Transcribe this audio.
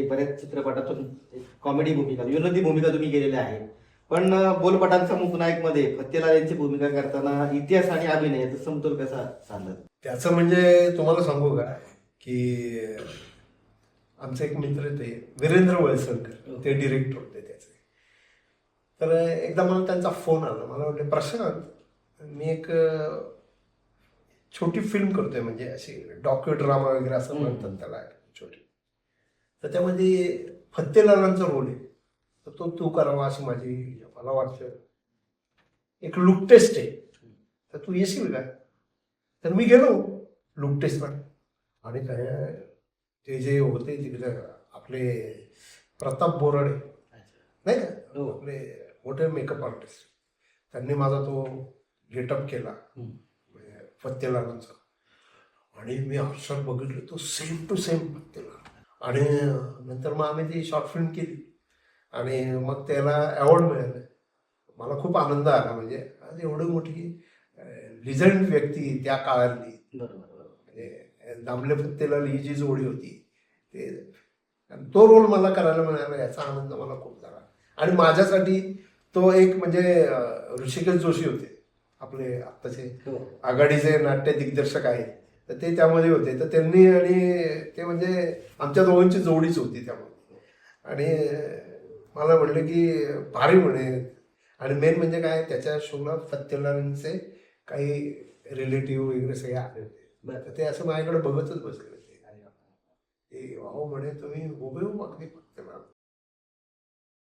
बऱ्याच चित्रपटातून कॉमेडी भूमिका, विनोदी भूमिका तुम्ही केलेल्या आहेत. पण बोलपटांचा मूकनायक मध्ये फत्तेलाल यांची भूमिका करताना इतिहास आणि अभिनय याचा समतोल कसा साधला? त्याचं म्हणजे तुम्हाला सांगू का की आमचे एक मित्र ते वीरेंद्र वळसलकर, ते डिरेक्टर होते त्याचे. तर एकदा मला त्यांचा फोन आला. मला वाटलं, प्रशांत, मी एक छोटी फिल्म करतोय, म्हणजे अशी डॉक्यू ड्रामा वगैरे असं म्हणतात त्याला, छोटी. तर त्यामध्ये फत्तेलालांचा रोल आहे, तर तो तू करावा अशी माझी, मला वाटतं एक लुक टेस्ट आहे, तर तू येशील का? तर मी गेलो लुक टेस्टला. आणि काय ते जे होते तिकडे आपले प्रताप बोराडे नाही का, आपले मोठे मेकअप आर्टिस्ट, त्यांनी माझा तो गेटअप केला फत्तेलालांचा. आणि मी अक्षर बघितलं, तो सेम टू सेम फत्तेलाल. आणि नंतर मग आम्ही ती शॉर्ट फिल्म केली आणि मग त्याला अवॉर्ड मिळालं. मला खूप आनंद आला, म्हणजे आज एवढी मोठी लिजंड व्यक्ती त्या काळातली, म्हणजे दामले फत्तेलाल ही जी जोडी होती, ते तो रोल मला करायला मिळाला, याचा आनंद मला खूप झाला. आणि माझ्यासाठी तो एक म्हणजे ऋषिकेश जोशी होते आपले आत्ताचे आघाडीचे नाट्य दिग्दर्शक आहेत, तर ते त्यामध्ये होते. तर त्यांनी, आणि ते म्हणजे आमच्या दोघांची जोडीच होती त्यामध्ये. आणि मला म्हणलं की भारी म्हणे. आणि मेन म्हणजे काय, त्याच्या शोला फत्तेलालांचे काही रिलेटिव्ह वगैरे सगळे आले होते. तर ते असं माझ्याकडे बघतच बसले होते. वाहो म्हणे, तुम्ही उभे अगदी फत्तेलाल.